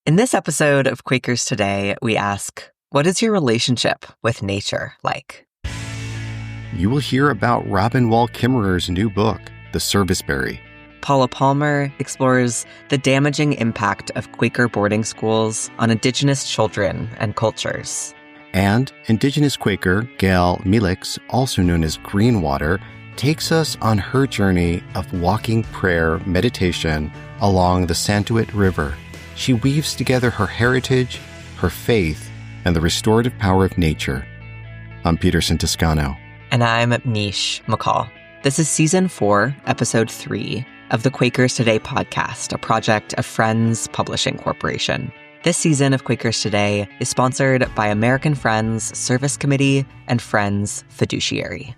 In this episode of Quakers Today, we ask, what is your relationship with nature like? You will hear about Robin Wall Kimmerer's new book, The Serviceberry. Paula Palmer explores the damaging impact of Quaker boarding schools on Indigenous children and cultures. And Indigenous Quaker Gail Melix, also known as Greenwater, takes us on her journey of walking prayer meditation along the Santuit River. She weaves together her heritage, her faith, and the restorative power of nature. I'm Peterson Toscano. And I'm Miche McCall. This is Season 4, Episode 3 of the Quakers Today podcast, a project of Friends Publishing Corporation. This season of Quakers Today is sponsored by American Friends Service Committee and Friends Fiduciary.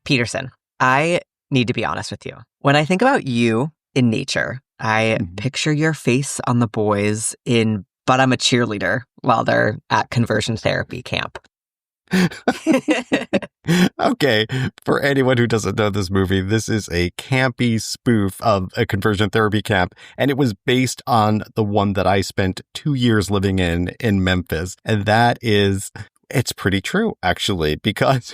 Peterson, I need to be honest with you. When I think about you in nature, I picture your face on the boys in But I'm a Cheerleader while they're at conversion therapy camp. Okay, for anyone who doesn't know this movie, this is a campy spoof of a conversion therapy camp, and it was based on the one that I spent 2 years living in Memphis. And it's pretty true, actually, because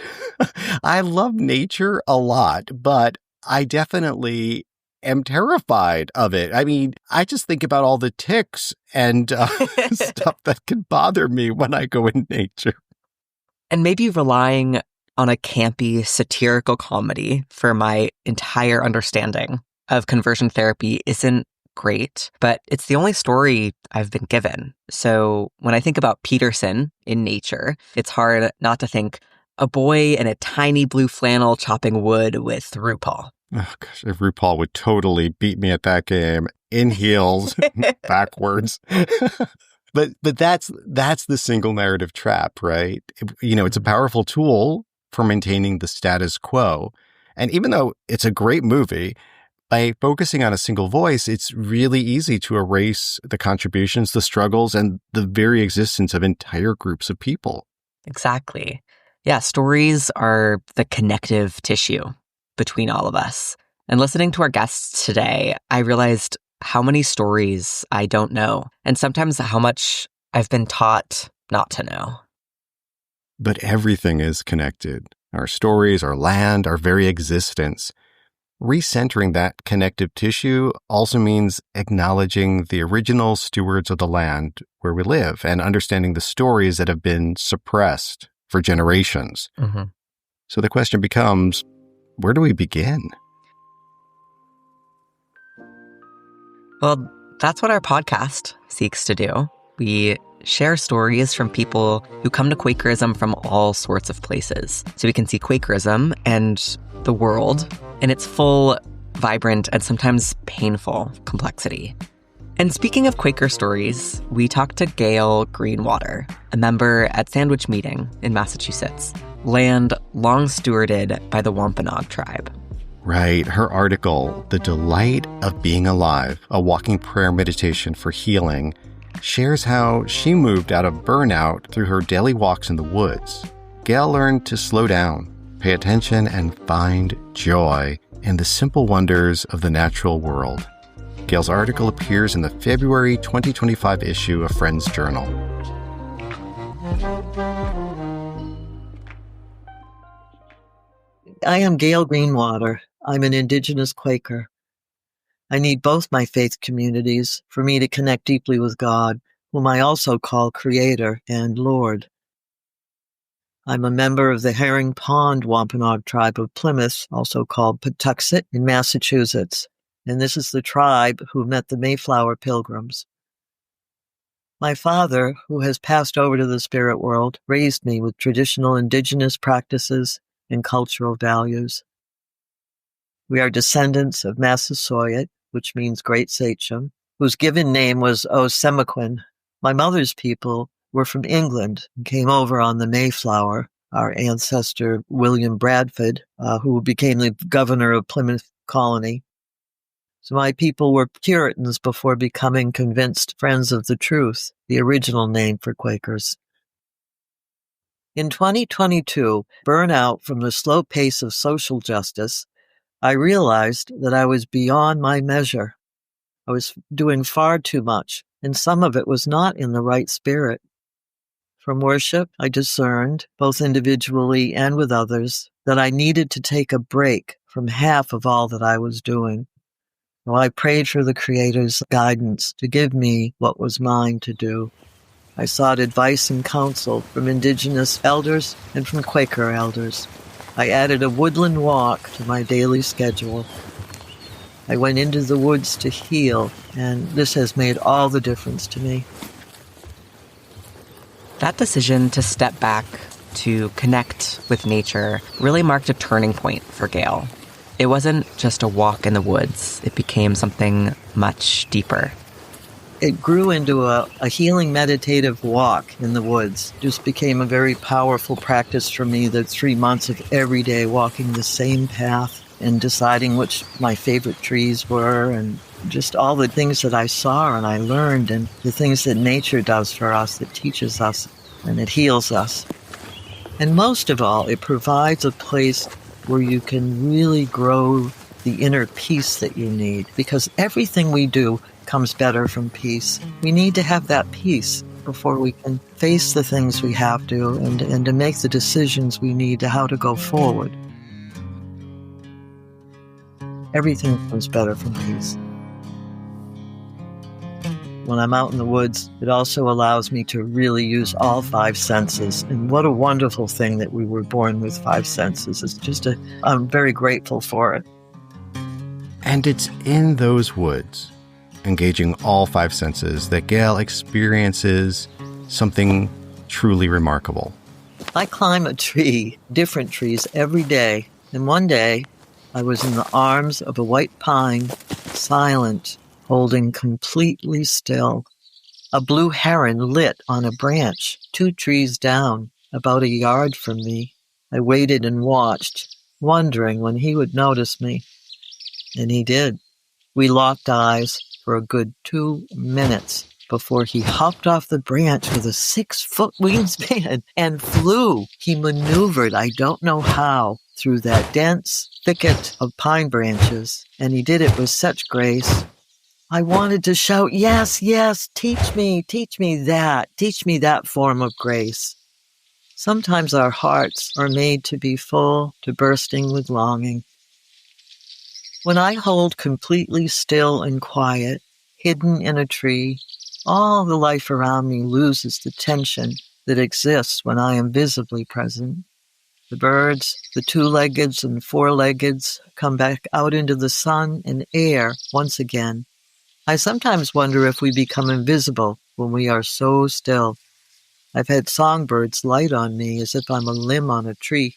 I love nature a lot, but I definitely am terrified of it. I mean, I just think about all the ticks and stuff that can bother me when I go in nature. And maybe relying on a campy satirical comedy for my entire understanding of conversion therapy isn't great, but it's the only story I've been given. So when I think about Peterson in nature, it's hard not to think a boy in a tiny blue flannel chopping wood with RuPaul. Oh gosh, if RuPaul would totally beat me at that game in heels, backwards. But that's the single narrative trap, right? It's a powerful tool for maintaining the status quo. And even though it's a great movie, by focusing on a single voice, it's really easy to erase the contributions, the struggles, and the very existence of entire groups of people. Exactly. Yeah, stories are the connective tissue between all of us. And listening to our guests today, I realized how many stories I don't know, and sometimes how much I've been taught not to know. But everything is connected. Our stories, our land, our very existence. Recentering that connective tissue also means acknowledging the original stewards of the land where we live and understanding the stories that have been suppressed for generations. Mm-hmm. So the question becomes, where do we begin? Well, that's what our podcast seeks to do. We share stories from people who come to Quakerism from all sorts of places. So we can see Quakerism and the world in its full, vibrant, and sometimes painful complexity. And speaking of Quaker stories, we talked to Gail Greenwater, a member at Sandwich Meeting in Massachusetts, land long stewarded by the Wampanoag tribe. Right. Her article, The Delight of Being Alive, a walking prayer meditation for healing, shares how she moved out of burnout through her daily walks in the woods. Gail learned to slow down, pay attention, and find joy in the simple wonders of the natural world. Gail's article appears in the February 2025 issue of Friends Journal. I am Gail Greenwater. I'm an Indigenous Quaker. I need both my faith communities for me to connect deeply with God, whom I also call Creator and Lord. I'm a member of the Herring Pond Wampanoag tribe of Plymouth, also called Patuxet, in Massachusetts, and this is the tribe who met the Mayflower Pilgrims. My father, who has passed over to the spirit world, raised me with traditional Indigenous practices and cultural values. We are descendants of Massasoit, which means great sachem, whose given name was Osemequin. My mother's people were from England and came over on the Mayflower. Our ancestor, William Bradford, who became the governor of Plymouth Colony. So my people were Puritans before becoming convinced friends of the truth, the original name for Quakers. In 2022, burnout from the slow pace of social justice, I realized that I was beyond my measure. I was doing far too much, and some of it was not in the right spirit. From worship, I discerned, both individually and with others, that I needed to take a break from half of all that I was doing. So I prayed for the Creator's guidance to give me what was mine to do. I sought advice and counsel from Indigenous elders and from Quaker elders. I added a woodland walk to my daily schedule. I went into the woods to heal, and this has made all the difference to me. That decision to step back, to connect with nature, really marked a turning point for Gail. It wasn't just a walk in the woods. It became something much deeper. It grew into a healing meditative walk in the woods. Just became a very powerful practice for me, the 3 months of every day walking the same path and deciding which my favorite trees were, and just all the things that I saw and I learned, and the things that nature does for us, that teaches us and it heals us. And most of all, it provides a place where you can really grow the inner peace that you need, because everything we do comes better from peace. We need to have that peace before we can face the things we have to and to make the decisions we need to how to go forward. Everything comes better from peace. When I'm out in the woods, it also allows me to really use all 5 senses. And what a wonderful thing that we were born with 5 senses. I'm very grateful for it. And it's in those woods, engaging all 5 senses, that Gail experiences something truly remarkable. I climb a tree, different trees, every day. And one day, I was in the arms of a white pine, silent, holding completely still. A blue heron lit on a branch, 2 trees down, about a yard from me. I waited and watched, wondering when he would notice me. And he did. We locked eyes for a good 2 minutes before he hopped off the branch with a 6-foot wingspan and flew. He maneuvered, I don't know how, through that dense thicket of pine branches, and he did it with such grace. I wanted to shout, yes, yes, teach me that form of grace. Sometimes our hearts are made to be full to bursting with longing. When I hold completely still and quiet, hidden in a tree, all the life around me loses the tension that exists when I am visibly present. The birds, the 2-leggeds and 4-leggeds, come back out into the sun and air once again. I sometimes wonder if we become invisible when we are so still. I've had songbirds light on me as if I'm a limb on a tree.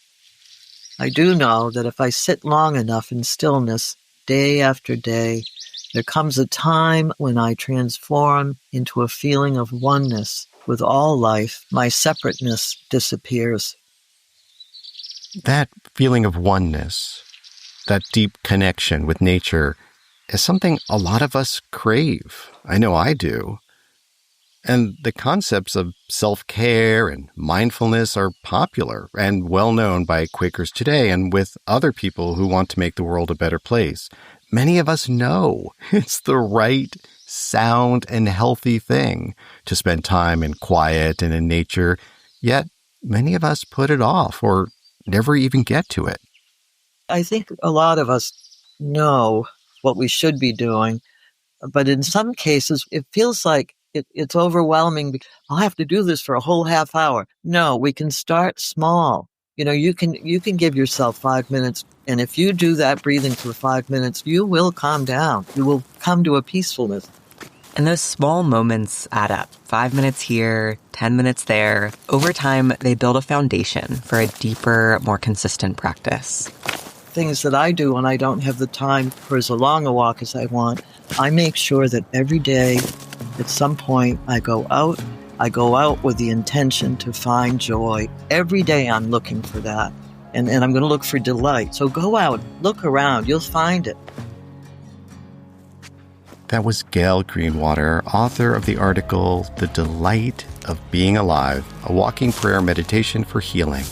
I do know that if I sit long enough in stillness, day after day, there comes a time when I transform into a feeling of oneness with all life. My separateness disappears. That feeling of oneness, that deep connection with nature, is something a lot of us crave. I know I do. And the concepts of self-care and mindfulness are popular and well known by Quakers today and with other people who want to make the world a better place. Many of us know it's the right, sound, and healthy thing to spend time in quiet and in nature, yet many of us put it off or never even get to it. I think a lot of us know what we should be doing, but in some cases, it feels like it's overwhelming. I'll have to do this for a whole half hour. No, we can start small. You can give yourself 5 minutes, and if you do that breathing for 5 minutes, you will calm down. You will come to a peacefulness. And those small moments add up. 5 minutes here, 10 minutes there. Over time, they build a foundation for a deeper, more consistent practice. Things that I do when I don't have the time for as long a walk as I want, I make sure that every day, at some point, I go out with the intention to find joy. Every day I'm looking for that. And I'm going to look for delight. So go out, look around, you'll find it. That was Gail Greenwater, author of the article, The Delight of Being Alive, a walking prayer meditation for healing.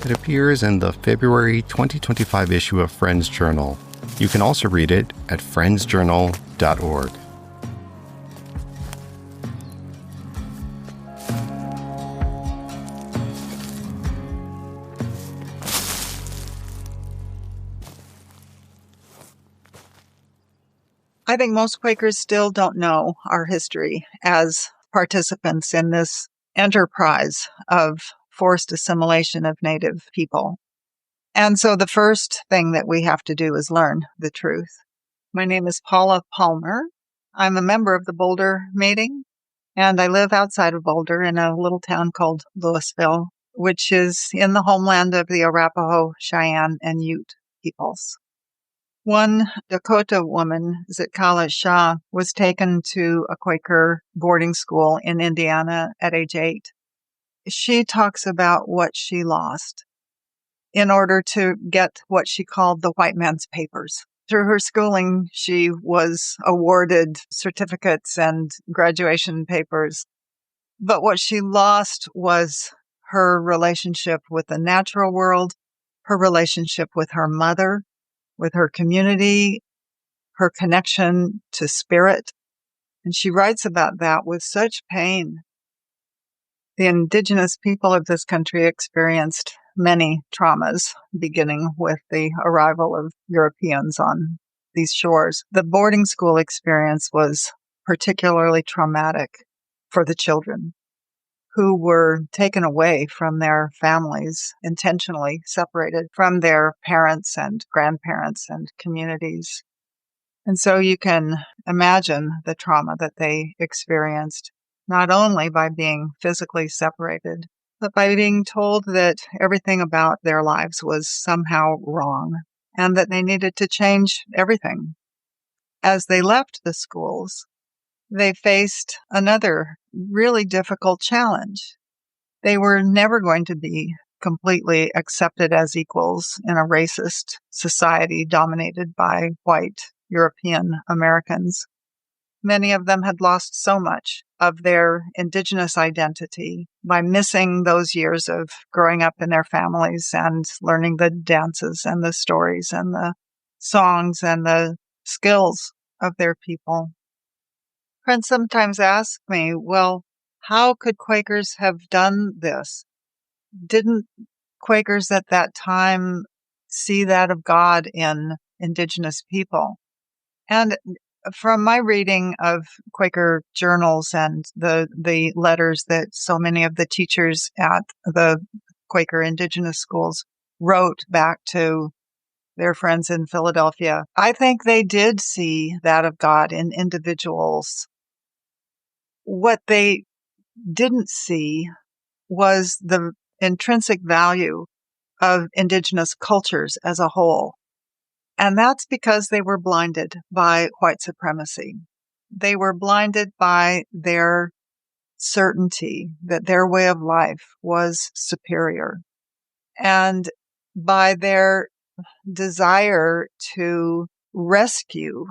It appears in the February 2025 issue of Friends Journal. You can also read it at friendsjournal.org. I think most Quakers still don't know our history as participants in this enterprise of forced assimilation of Native people. And so the first thing that we have to do is learn the truth. My name is Paula Palmer. I'm a member of the Boulder meeting, and I live outside of Boulder in a little town called Louisville, which is in the homeland of the Arapaho, Cheyenne, and Ute peoples. One Dakota woman, Zitkala Shah, was taken to a Quaker boarding school in Indiana at age 8. She talks about what she lost in order to get what she called the white man's papers. Through her schooling, she was awarded certificates and graduation papers. But what she lost was her relationship with the natural world, her relationship with her mother, with her community, her connection to spirit. And she writes about that with such pain. The Indigenous people of this country experienced many traumas, beginning with the arrival of Europeans on these shores. The boarding school experience was particularly traumatic for the children who were taken away from their families, intentionally separated from their parents and grandparents and communities. And so you can imagine the trauma that they experienced, not only by being physically separated, but by being told that everything about their lives was somehow wrong and that they needed to change everything. As they left the schools, they faced another really difficult challenge. They were never going to be completely accepted as equals in a racist society dominated by white European Americans. Many of them had lost so much of their Indigenous identity by missing those years of growing up in their families and learning the dances and the stories and the songs and the skills of their people. Friends sometimes ask me, well, how could Quakers have done this? Didn't Quakers at that time see that of God in Indigenous people? And from my reading of Quaker journals and the letters that so many of the teachers at the Quaker Indigenous schools wrote back to their friends in Philadelphia, I think they did see that of God in individuals. What they didn't see was the intrinsic value of Indigenous cultures as a whole. And that's because they were blinded by white supremacy. They were blinded by their certainty that their way of life was superior, and by their desire to rescue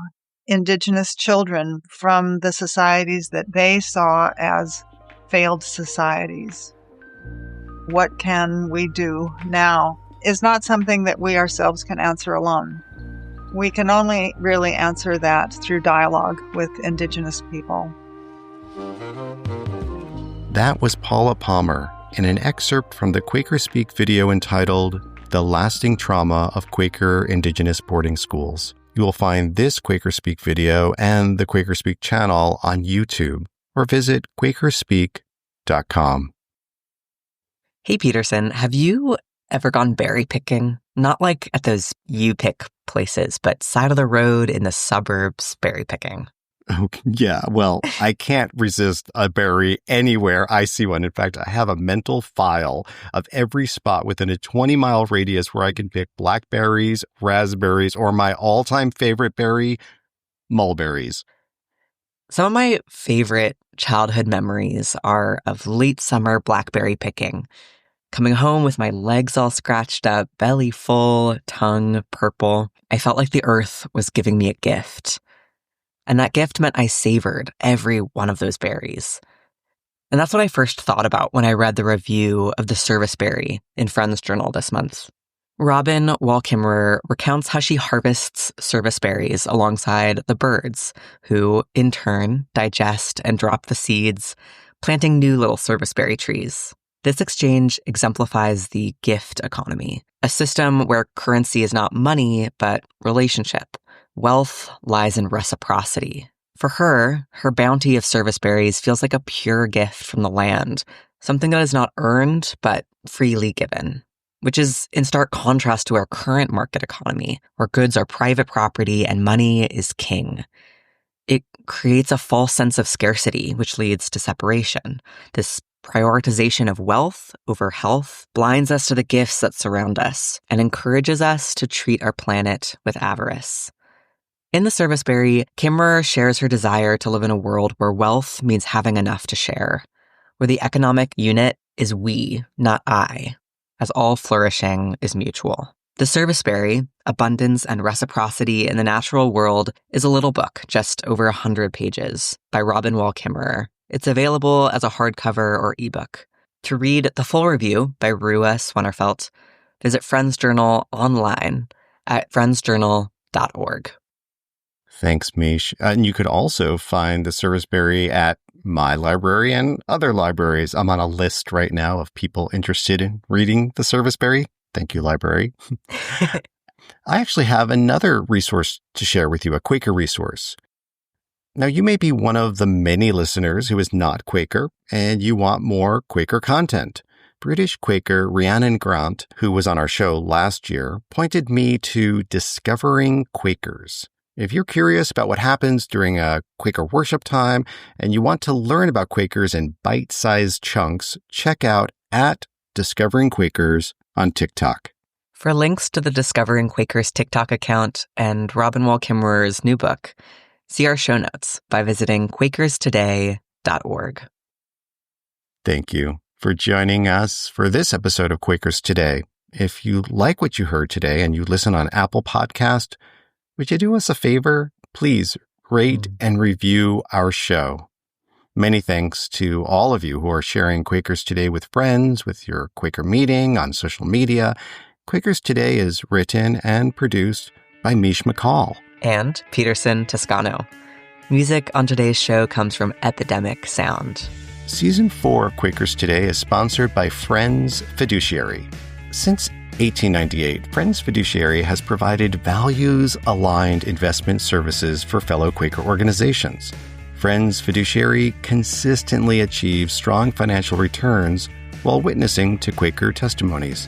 Indigenous children from the societies that they saw as failed societies. What can we do now is not something that we ourselves can answer alone. We can only really answer that through dialogue with Indigenous people. That was Paula Palmer in an excerpt from the Quaker Speak video entitled The Lasting Trauma of Quaker Indigenous Boarding Schools. You will find this Quaker Speak video and the Quaker Speak channel on YouTube, or visit quakerspeak.com. Hey, Peterson, have you ever gone berry picking? Not like at those you pick places, but side of the road in the suburbs berry picking. Oh, yeah, well, I can't resist a berry anywhere I see one. In fact, I have a mental file of every spot within a 20-mile radius where I can pick blackberries, raspberries, or my all-time favorite berry, mulberries. Some of my favorite childhood memories are of late summer blackberry picking. Coming home with my legs all scratched up, belly full, tongue purple. I felt like the earth was giving me a gift. And that gift meant I savored every one of those berries. And that's what I first thought about when I read the review of the Serviceberry in Friends Journal this month. Robin Wall Kimmerer recounts how she harvests serviceberries alongside the birds, who, in turn, digest and drop the seeds, planting new little serviceberry trees. This exchange exemplifies the gift economy, a system where currency is not money, but relationship, wealth lies in reciprocity. For her, her bounty of serviceberries feels like a pure gift from the land, something that is not earned, but freely given, which is in stark contrast to our current market economy, where goods are private property and money is king. It creates a false sense of scarcity, which leads to separation. This prioritization of wealth over health blinds us to the gifts that surround us and encourages us to treat our planet with avarice. In the Serviceberry, Kimmerer shares her desire to live in a world where wealth means having enough to share, where the economic unit is we, not I, as all flourishing is mutual. The Serviceberry, Abundance and Reciprocity in the Natural World, is a little book, just over 100 pages, by Robin Wall Kimmerer. It's available as a hardcover or ebook. To read the full review by Rua Swanerfelt, visit Friends Journal online at friendsjournal.org. Thanks, Miche. And you could also find the Serviceberry at my library and other libraries. I'm on a list right now of people interested in reading the Serviceberry. Thank you, library. I actually have another resource to share with you, a Quaker resource. Now, you may be one of the many listeners who is not Quaker, and you want more Quaker content. British Quaker Rhiannon Grant, who was on our show last year, pointed me to Discovering Quakers. If you're curious about what happens during a Quaker worship time and you want to learn about Quakers in bite-sized chunks, check out at Discovering Quakers on TikTok. For links to the Discovering Quakers TikTok account and Robin Wall Kimmerer's new book, see our show notes by visiting quakerstoday.org. Thank you for joining us for this episode of Quakers Today. If you like what you heard today and you listen on Apple Podcast, would you do us a favor? Please rate and review our show. Many thanks to all of you who are sharing Quakers Today with friends, with your Quaker meeting, on social media. Quakers Today is written and produced by Miche McCall and Peterson Toscano. Music on today's show comes from Epidemic Sound. Season 4 of Quakers Today is sponsored by Friends Fiduciary. Since 1898, Friends Fiduciary has provided values-aligned investment services for fellow Quaker organizations. Friends Fiduciary consistently achieves strong financial returns while witnessing to Quaker testimonies.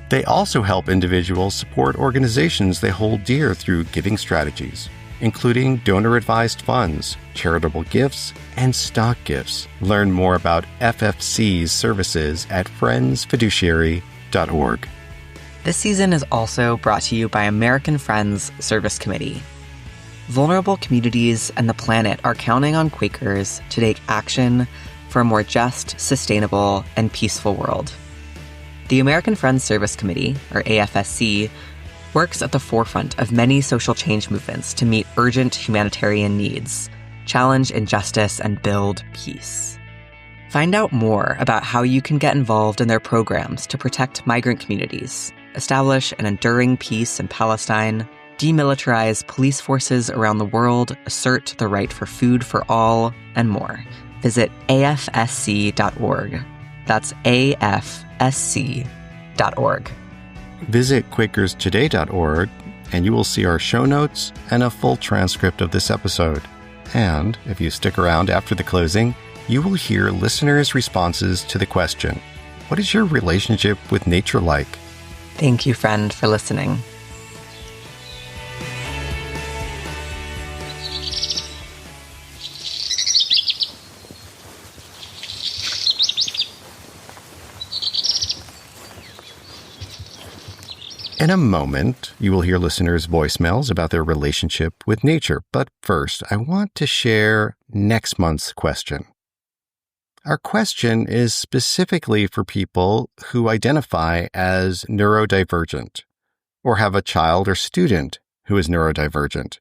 They also help individuals support organizations they hold dear through giving strategies, including donor-advised funds, charitable gifts, and stock gifts. Learn more about FFC's services at friendsfiduciary.org. This season is also brought to you by American Friends Service Committee. Vulnerable communities and the planet are counting on Quakers to take action for a more just, sustainable, and peaceful world. The American Friends Service Committee, or AFSC, works at the forefront of many social change movements to meet urgent humanitarian needs, challenge injustice, and build peace. Find out more about how you can get involved in their programs to protect migrant communities, establish an enduring peace in Palestine, demilitarize police forces around the world, assert the right for food for all, and more. Visit afsc.org. That's afsc.org. Visit quakerstoday.org and you will see our show notes and a full transcript of this episode. And if you stick around after the closing, you will hear listeners' responses to the question, what is your relationship with nature like? Thank you, friend, for listening. In a moment, you will hear listeners' voicemails about their relationship with nature. But first, I want to share next month's question. Our question is specifically for people who identify as neurodivergent or have a child or student who is neurodivergent.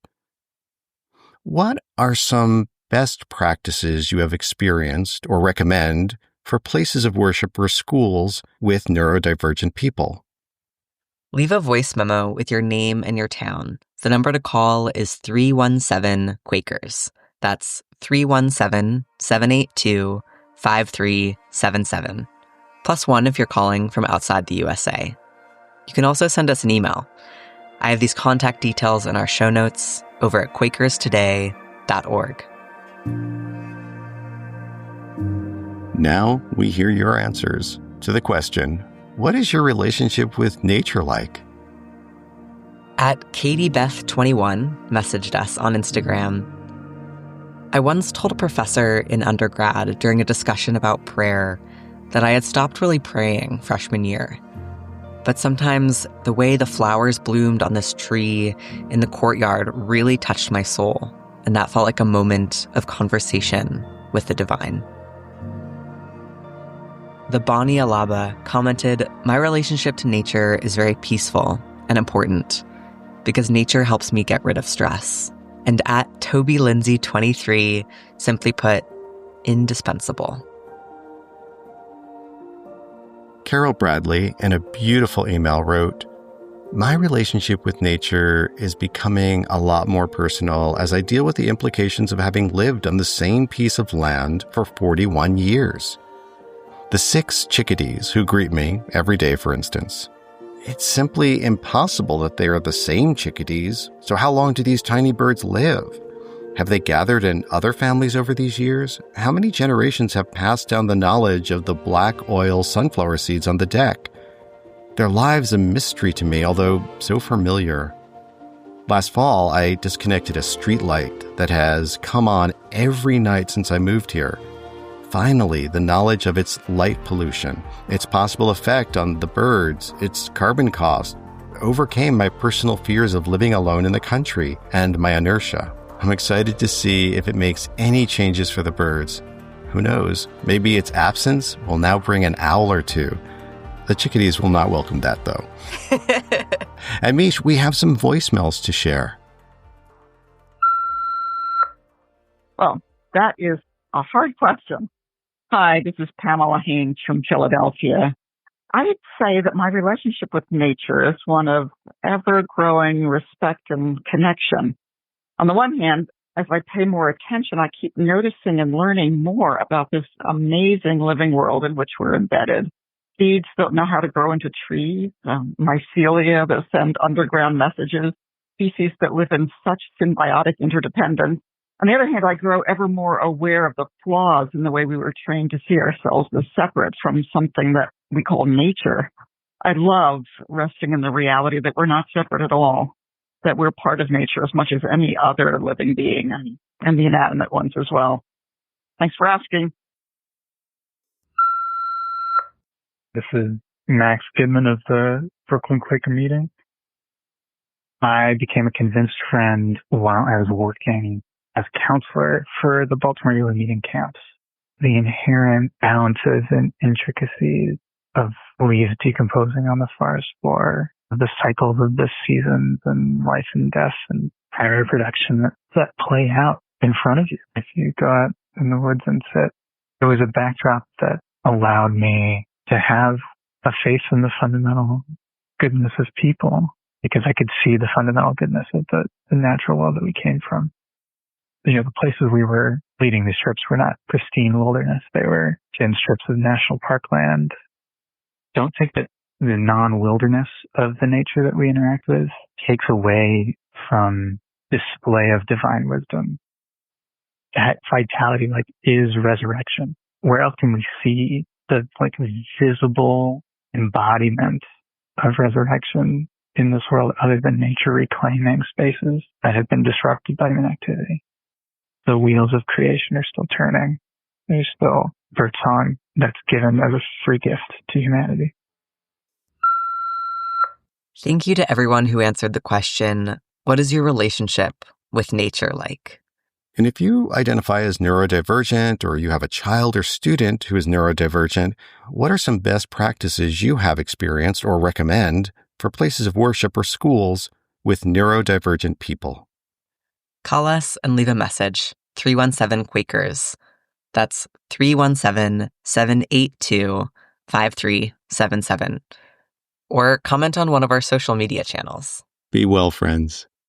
What are some best practices you have experienced or recommend for places of worship or schools with neurodivergent people? Leave a voice memo with your name and your town. The number to call is 317-Quakers. That's 317-782-5377. +1 if you're calling from outside the USA. You can also send us an email. I have these contact details in our show notes over at quakerstoday.org. Now we hear your answers to the question, what is your relationship with nature like? At KatieBeth21 messaged us on Instagram. I once told a professor in undergrad during a discussion about prayer that I had stopped really praying freshman year. But sometimes the way the flowers bloomed on this tree in the courtyard really touched my soul, and that felt like a moment of conversation with the divine. The Bonnie Alaba commented, my relationship to nature is very peaceful and important because nature helps me get rid of stress. And at TobyLindsay23 simply put, indispensable. Carol Bradley, in a beautiful email, wrote, my relationship with nature is becoming a lot more personal as I deal with the implications of having lived on the same piece of land for 41 years. The 6 chickadees who greet me every day, for instance. It's simply impossible that they are the same chickadees, so how long do these tiny birds live? Have they gathered in other families over these years? How many generations have passed down the knowledge of the black oil sunflower seeds on the deck? Their lives a mystery to me, although so familiar. Last fall, I disconnected a street light that has come on every night since I moved here. Finally, the knowledge of its light pollution, its possible effect on the birds, its carbon cost, overcame my personal fears of living alone in the country and my inertia. I'm excited to see if it makes any changes for the birds. Who knows, maybe its absence will now bring an owl or two. The chickadees will not welcome that, though. And Miche, we have some voicemails to share. Well, that is a hard question. Hi, this is Pamela Haynes from Philadelphia. I would say that my relationship with nature is one of ever-growing respect and connection. On the one hand, as I pay more attention, I keep noticing and learning more about this amazing living world in which we're embedded. Seeds that know how to grow into trees, mycelia that send underground messages, species that live in such symbiotic interdependence. On the other hand, I grow ever more aware of the flaws in the way we were trained to see ourselves as separate from something that we call nature. I love resting in the reality that we're not separate at all, that we're part of nature as much as any other living being and the inanimate ones as well. Thanks for asking. This is Max Goodman of the Brooklyn Quaker meeting. I became a convinced friend while I was working as a counselor for the Baltimore Yearly Meeting camps. The inherent balances and intricacies of leaves decomposing on the forest floor, the cycles of the seasons and life and death and primary production that play out in front of you if you go out in the woods and sit. It was a backdrop that allowed me to have a faith in the fundamental goodness of people because I could see the fundamental goodness of the natural world that we came from. You know, the places we were leading these trips were not pristine wilderness. They were thin strips of national park land. Don't think that the non-wilderness of the nature that we interact with takes away from display of divine wisdom. That vitality, is resurrection. Where else can we see the, visible embodiment of resurrection in this world other than nature reclaiming spaces that have been disrupted by human activity? The wheels of creation are still turning. There's still birdsong that's given as a free gift to humanity. Thank you to everyone who answered the question, what is your relationship with nature like? And if you identify as neurodivergent or you have a child or student who is neurodivergent, what are some best practices you have experienced or recommend for places of worship or schools with neurodivergent people? Call us and leave a message, 317 Quakers. That's 317-782-5377. Or comment on one of our social media channels. Be well, friends.